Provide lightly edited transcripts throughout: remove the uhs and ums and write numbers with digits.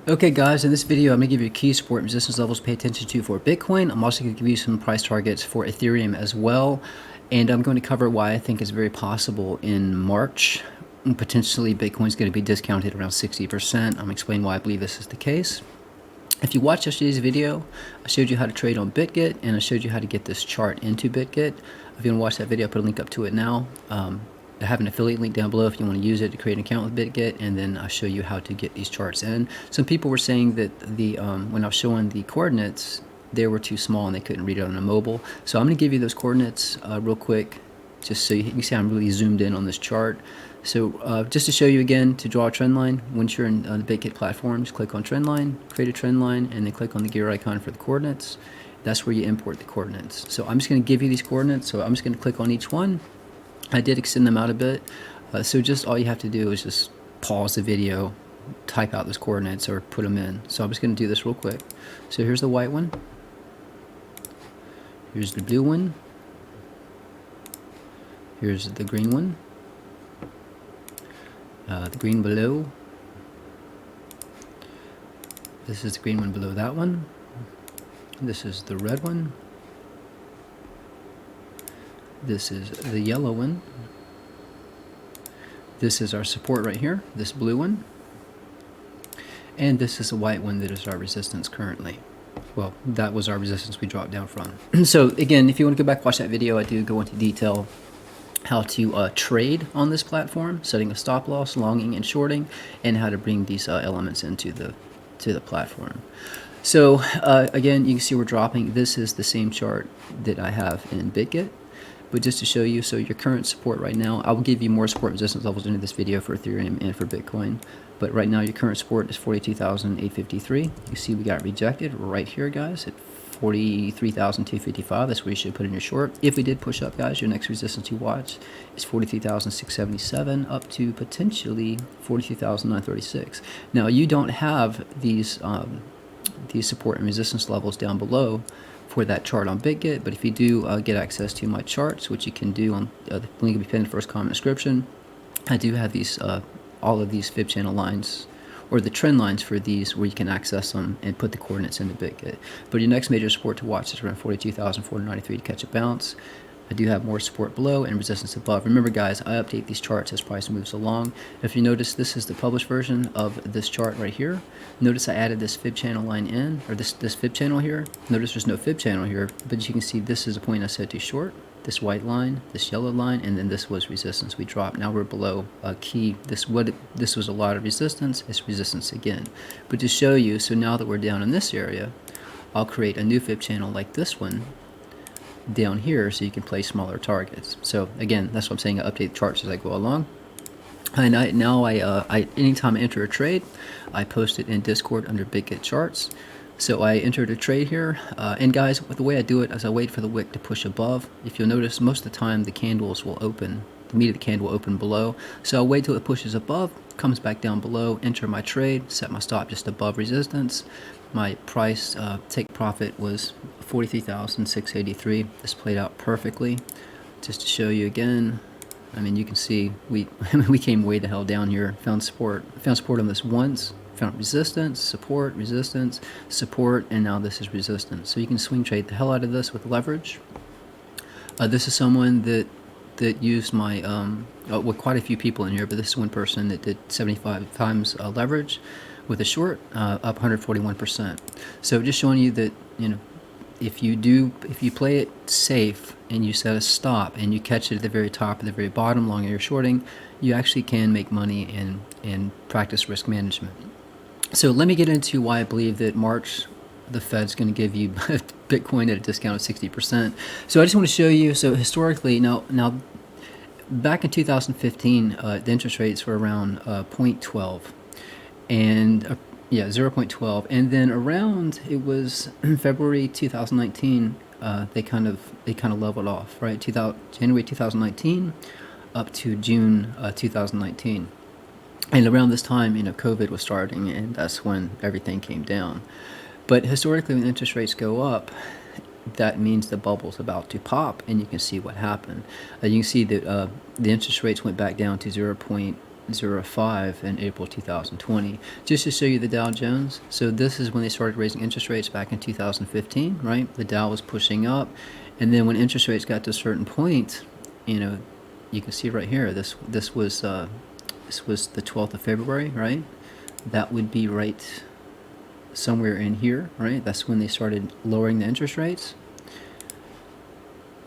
Okay guys, in this video I'm going to give you key support and resistance levels to pay attention to for Bitcoin. I'm also going to give you some price targets for Ethereum as well. And I'm going to cover why I think it's very possible in March, potentially Bitcoin's going to be discounted around 60%. I'm going to explain why I believe this is the case. If you watched yesterday's video, I showed you how to trade on BitGet and I showed you how to get this chart into BitGet. If you want to watch that video, I'll put a link up to it now. I have an affiliate link down below if you want to use it to create an account with BitGet, and then I'll show you how to get these charts in. Some people were saying that the when I was showing the coordinates, they were too small and they couldn't read it on a mobile. So I'm going to give you those coordinates real quick, just so you can see I'm really zoomed in on this chart. So just to show you again, to draw a trend line, once you're in the BitGet platform, just click on trend line, create a trend line, and then click on the gear icon for the coordinates. That's where you import the coordinates. So I'm just going to give you these coordinates, so I'm just going to click on each one. I did extend them out a bit, so just all you have to do is just pause the video, type out those coordinates, or put them in. So I'm just going to do this real quick. So here's the white one, here's the blue one, here's the green one, the green below, this is the green one below that one, this is the red one, this is the yellow one, this is our support right here, this blue one, and this is the white one that is our resistance currently. Well, that was our resistance we dropped down from. So again, if you want to go back watch that video, I do go into detail how to trade on this platform, setting a stop loss, longing and shorting, and how to bring these elements into the platform. So again, you can see we're dropping. This is the same chart that I have in BitGet. But just to show you, so your current support right now, I will give you more support resistance levels into this video for Ethereum and for Bitcoin. But right now, your current support is 42,853. You see we got rejected right here, guys, at 43,255. That's where you should put in your short. If we did push up, guys, your next resistance to watch is 43,677 up to potentially 43,936. Now, you don't have these support and resistance levels down below for that chart on BitGet, but if you do get access to my charts, which you can do on the link will be pinned in the first comment description, I do have these all of these fib channel lines, or the trend lines for these, where you can access them and put the coordinates into BitGet. But your next major support to watch is around 42,493 to catch a bounce. I do have more support below and resistance above. Remember, guys, I update these charts as price moves along. If you notice, this is the published version of this chart right here. Notice I added this fib channel line in, or this fib channel here. Notice there's no fib channel here, but as you can see, this is the point I set to short. This white line, this yellow line, and then this was resistance. We dropped. Now we're below a key. This was a lot of resistance. It's resistance again. But to show you, so now that we're down in this area, I'll create a new fib channel like this one down here, so you can place smaller targets. So again, that's what I'm saying. I update the charts as I go along. And anytime I enter a trade, I post it in Discord under BitGet charts. So I entered a trade here, and guys, the way I do it is I wait for the wick to push above. If you'll notice, most of the time the candles will open, the meat of the candle will open below. So I'll wait till it pushes above, comes back down below, enter my trade, set my stop just above resistance. My price take profit was 43,683. This played out perfectly. Just to show you again, I mean, you can see we came way the hell down here. Found support on this once. Found resistance, support, and now this is resistance. So you can swing trade the hell out of this with leverage. This is someone that used my with quite a few people in here, but this is one person that did 75 times leverage with a short, up 141%. So just showing you that, you know, if you play it safe and you set a stop and you catch it at the very top or the very bottom long you're shorting, you actually can make money and practice risk management. So let me get into why I believe that March the Fed's going to give you Bitcoin at a discount of 60%. So I just want to show you, so historically, now back in 2015, the interest rates were around 0.12, and yeah, 0.12, and then around, it was February 2019, they kind of leveled off, right? January 2019 up to June 2019. And around this time, you know, COVID was starting, and that's when everything came down. But historically, when interest rates go up, that means the bubble's about to pop, and you can see what happened. You can see that the interest rates went back down to 0.05 in April 2020. Just to show you the Dow Jones. So this is when they started raising interest rates back in 2015, right? The Dow was pushing up, and then when interest rates got to a certain point, you know, you can see right here. This was the 12th of February, right? That would be right somewhere in here, right? That's when they started lowering the interest rates.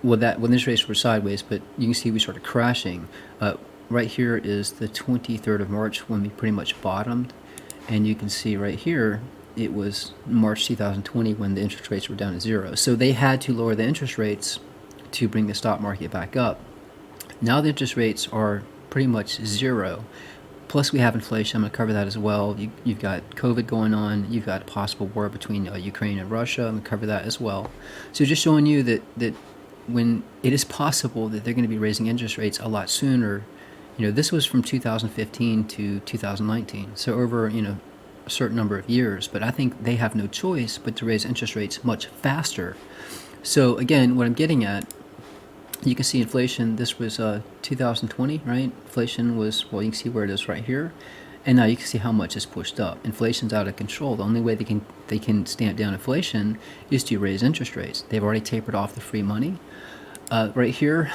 Well, when interest rates were sideways, but you can see we started crashing. Right here is the 23rd of March when we pretty much bottomed, and you can see right here it was March 2020 when the interest rates were down to 0. So they had to lower the interest rates to bring the stock market back up. Now the interest rates are pretty much 0. Plus we have inflation. I'm going to cover that as well. You've got COVID going on. You've got a possible war between Ukraine and Russia. I'm going to cover that as well. So just showing you that when it is possible that they're going to be raising interest rates a lot sooner. This was from 2015 to 2019. So over, a certain number of years. But I think they have no choice but to raise interest rates much faster. So again, what I'm getting at, you can see inflation. This was 2020, right? Inflation was, well, you can see where it is right here. And now you can see how much it's pushed up. Inflation's out of control. The only way they can stamp down inflation is to raise interest rates. They've already tapered off the free money. Right here,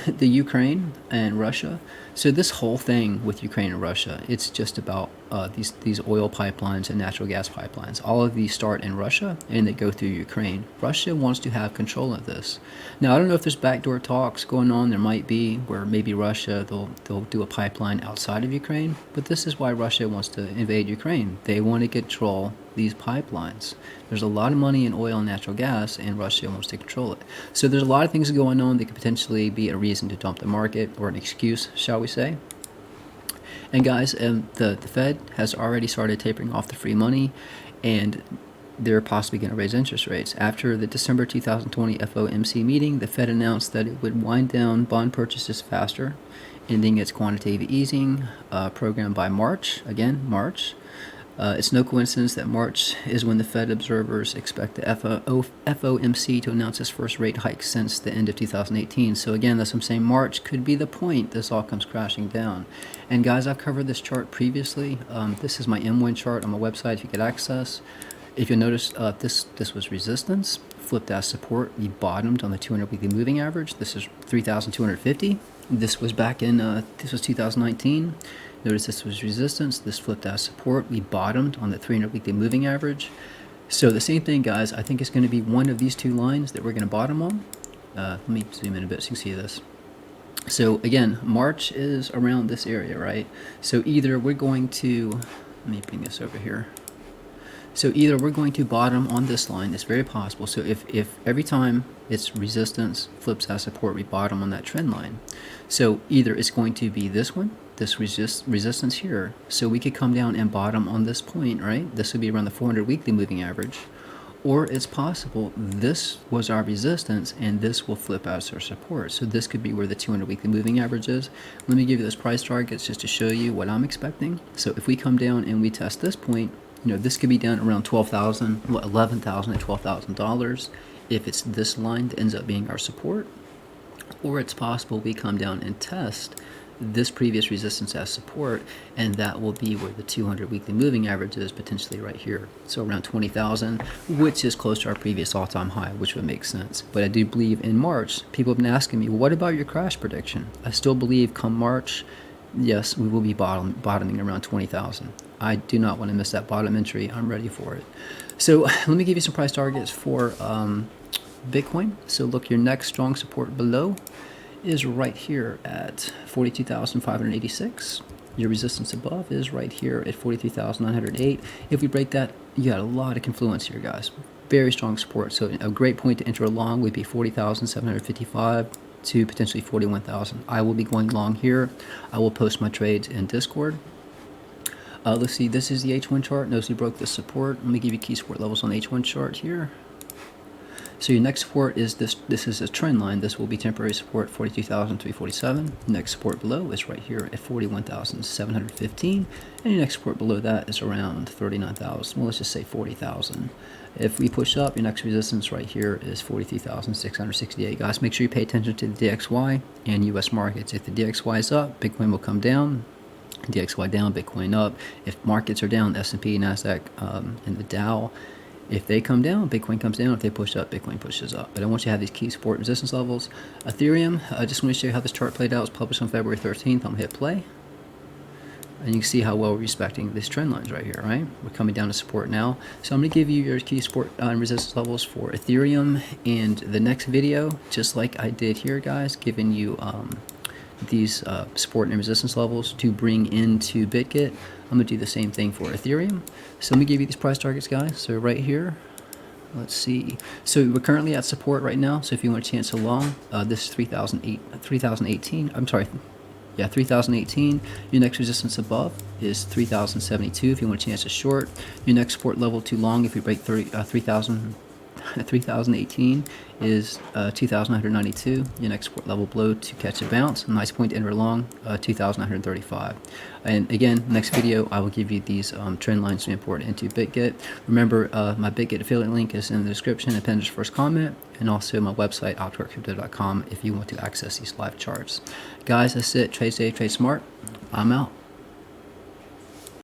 the Ukraine and Russia. So this whole thing with Ukraine and Russia, it's just about these oil pipelines and natural gas pipelines. All of these start in Russia and they go through Ukraine. Russia wants to have control of this. Now I don't know if there's backdoor talks going on. There might be, where maybe Russia they'll do a pipeline outside of Ukraine. But this is why Russia wants to invade Ukraine. They want to control these pipelines. There's a lot of money in oil and natural gas, and Russia wants to control it. So there's a lot of things going on that could potentially be a reason to dump the market, or an excuse, shall we say. And guys, the Fed has already started tapering off the free money, and they're possibly going to raise interest rates. After the December 2020 FOMC meeting, the Fed announced that it would wind down bond purchases faster, ending its quantitative easing program by March. Again, March. It's no coincidence that March is when the Fed observers expect the FOMC to announce its first rate hike since the end of 2018. So again, that's what I'm saying. March could be the point this all comes crashing down. And guys, I've covered this chart previously. This is my M1 chart on my website if you get access. If you notice, this was resistance, flipped as support. We bottomed on the 200 weekly moving average. This is 3,250. This was back in, this was 2019. Notice this was resistance. This flipped as support. We bottomed on the 300 weekly moving average. So the same thing, guys. I think it's going to be one of these two lines that we're going to bottom on. Let me zoom in a bit so you can see this. So again, March is around this area, right? So either we're going to, let me bring this over here. So either we're going to bottom on this line. It's very possible. So if every time it's resistance, flips as support, we bottom on that trend line. So either it's going to be this one, this resistance here. So we could come down and bottom on this point, right? This would be around the 400 weekly moving average. Or it's possible this was our resistance and this will flip as our support. So this could be where the 200 weekly moving average is. Let me give you those price targets just to show you what I'm expecting. So if we come down and we test this point, this could be down around $12,000, $11,000 to $12,000 if it's this line that ends up being our support. Or it's possible we come down and test this previous resistance as support, and that will be where the 200 weekly moving average is, potentially right here. So around 20,000, which is close to our previous all-time high, which would make sense. But I do believe in March, people have been asking me, what about your crash prediction? I still believe come March, yes, we will be bottoming around 20,000. I do not want to miss that bottom entry. I'm ready for it. So let me give you some price targets for Bitcoin. So look, your next strong support below is right here at 42,586. Your resistance above is right here at 43,908. If we break that, you got a lot of confluence here, guys. Very strong support. So a great point to enter long would be 40,755 to potentially 41,000. I will be going long here. I will post my trades in Discord. Let's see, this is the H1 chart. Notice we broke the support. Let me give you key support levels on the H1 chart here. So your next support is this. This is a trend line. This will be temporary support, 42,347. Next support below is right here at 41,715. And your next support below that is around 39,000. Well, let's just say 40,000. If we push up, your next resistance right here is 43,668. Guys, make sure you pay attention to the DXY and US markets. If the DXY is up, Bitcoin will come down. DXY down, Bitcoin up. If markets are down, S&P, NASDAQ, and the Dow, if they come down, Bitcoin comes down. If they push up, Bitcoin pushes up. But I want you to have these key support and resistance levels. Ethereum, I just want to show you how this chart played out. It was published on February 13th. I'm going to hit play. And you can see how well we're respecting these trend lines right here, right? We're coming down to support now. So I'm going to give you your key support and resistance levels for Ethereum in the next video, just like I did here, guys, giving you these support and resistance levels to bring into BitGet. I'm going to do the same thing for Ethereum. So let me give you these price targets, guys. So right here, let's see. So we're currently at support right now. So if you want a chance to long, this is 3018. I'm sorry. Yeah, 3018. Your next resistance above is 3072 if you want a chance to short. Your next support level to long if you break 3018 is 2,992. Your next support level below to catch a bounce. Nice point to enter long, 2,935. And again, next video I will give you these trend lines to import into BitGet. Remember, my BitGet affiliate link is in the description, appendage first comment, and also my website, optiworkcrypto.com, if you want to access these live charts. Guys, that's it. Trade safe, trade smart. I'm out.